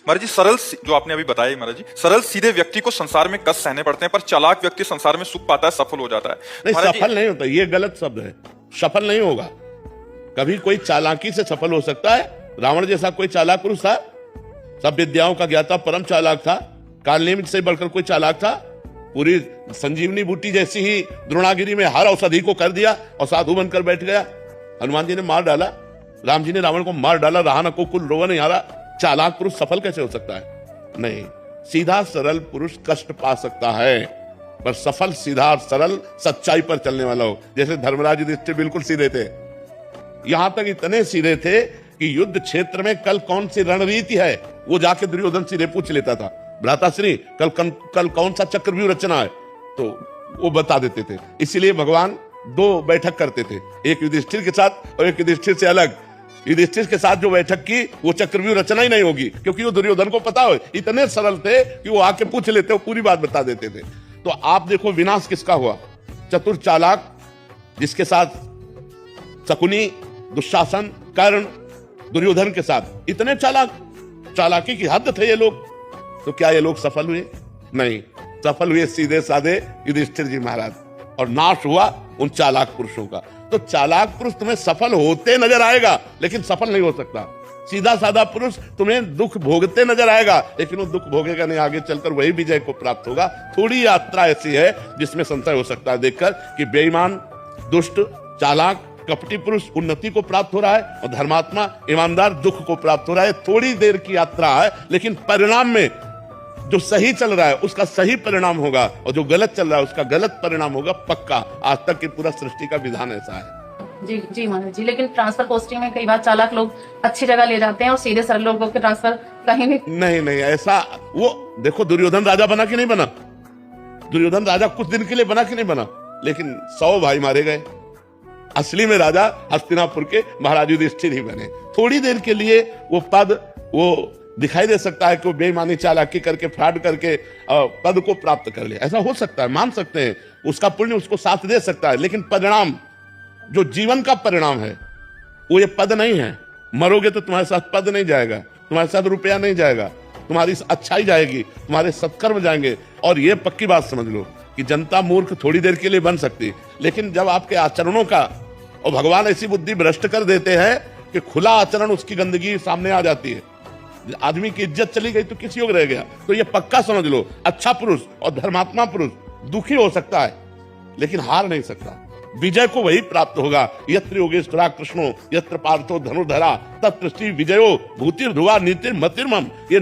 महाराज जी जो आपने अभी बताया महाराज जी, सरल सीधे व्यक्ति को संसार में कष्ट सहने पड़ते हैं, पर चालाक व्यक्ति संसार में सुख पाता है, सफल हो जाता है। नहीं, सफल नहीं होता, ये गलत शब्द है। सफल नहीं होगा। कभी कोई चालाकी से सफल हो सकता है। रावण जैसा कोई चालाक पुरुष था, सब विद्याओं का ज्ञाता, परम चालाक था। कालनेमित से बढ़कर कोई चालाक था? पूरी संजीवनी बूटी जैसी ही द्रोणागिरी में हर औषधि को कर दिया और साधु बनकर बैठ गया। हनुमान जी ने मार डाला, राम जी ने रावण को मार डाला, राहन को कुल रोवा नहीं हारा। चालाक पुरुष सफल कैसे हो सकता है? नहीं, सीधा सरल पुरुष कष्ट पा सकता है, पर सफल सीधा सरल सच्चाई पर चलने वाला हो। जैसे धर्मराज युधिष्ठिर बिल्कुल सीधे थे, यहां तक इतने सीधे थे कि युद्ध क्षेत्र में कल कौन सी रणनीति है वो जाके दुर्योधन से पूछ लेता था। भ्राताश्री कल कौन सा चक्रव्यूह रचना है, तो वो बता देते थे। इसलिए भगवान दो बैठक करते थे, एक युधिष्ठिर के साथ और एक युधिष्ठिर से अलग। युधिष्ठिर के साथ जो बैठक की वो चक्रव्यूह रचना ही नहीं होगी, क्योंकि वो दुर्योधन को पता हो। इतने सरल थे कि वो आके पूछ लेते, वो पूरी बात बता देते थे। तो आप देखो विनाश किसका हुआ? चतुर चालाक, जिसके साथ शकुनी, दुशासन, कर्ण, दुर्योधन के साथ इतने चालाकी की हद थे ये लोग। तो क्या ये लोग सफल हुए? नहीं, सफल हुए सीधे साधे युधिष्ठिर जी महाराज, और नाश हुआ उन चालाक पुरुषों का। तो चालाक पुरुष तुम्हें सफल होते नजर आएगा, लेकिन सफल नहीं हो सकता। सीधा साधा पुरुष तुम्हें दुख भोगते नजर आएगा, लेकिन वो दुख भोगेगा नहीं, आगे चलकर वही विजय को प्राप्त होगा। थोड़ी यात्रा ऐसी है जिसमें संशय हो सकता है देखकर कि बेईमान, दुष्ट, चालाक, कपटी पुरुष उन्नति को प्राप्त हो रहा है और धर्मात्मा, ईमानदार दुख को प्राप्त हो रहा है। थोड़ी देर की यात्रा है, लेकिन परिणाम में जो सही चल रहा है उसका सही परिणाम होगा, और जो गलत चल रहा है उसका गलत परिणाम होगा, पक्का। आज तक की पूरा सृष्टि का विधान ऐसा है। जी जी महाराज जी, लेकिन ट्रांसफर पोस्टिंग में कई बार चालाक लोग अच्छी जगह ले जाते हैं और सीधे सरल लोगों के ट्रांसफर कहीं भी नहीं ऐसा। वो देखो दुर्योधन राजा बना कि नहीं बना? दुर्योधन राजा कुछ दिन के लिए बना कि नहीं बना, लेकिन 100 भाई मारे गए। असली में राजा हस्तिनापुर के महाराज युधिष्ठिर ही बने। थोड़ी देर के लिए वो पद, वो दिखाई दे सकता है कि वो बेईमानी चालाकी करके, फ्रॉड करके पद को प्राप्त कर ले, ऐसा हो सकता है, मान सकते हैं। उसका पुण्य उसको साथ दे सकता है, लेकिन परिणाम, जो जीवन का परिणाम है, वो ये पद नहीं है। मरोगे तो तुम्हारे साथ पद नहीं जाएगा, तुम्हारे साथ रुपया नहीं जाएगा, तुम्हारी अच्छाई जाएगी, तुम्हारे सत्कर्म जाएंगे। और ये पक्की बात समझ लो कि जनता मूर्ख थोड़ी देर के लिए बन सकती, लेकिन जब आपके आचरणों का, और भगवान ऐसी बुद्धि भ्रष्ट कर देते हैं कि खुला आचरण उसकी गंदगी सामने आ जाती है। आदमी की इज्जत चली गई तो किस योग रह गया? तो ये पक्का समझ लो, अच्छा पुरुष और धर्मात्मा पुरुष दुखी हो सकता है, लेकिन हार नहीं सकता। विजय को वही प्राप्त होगा। यत्र योगेश्वरा कृष्णो यत्र पार्थो धनुर्धरा तत्र श्री विजयो भूतिर्ध्रुवा नीतिर्मतिर्मम। ये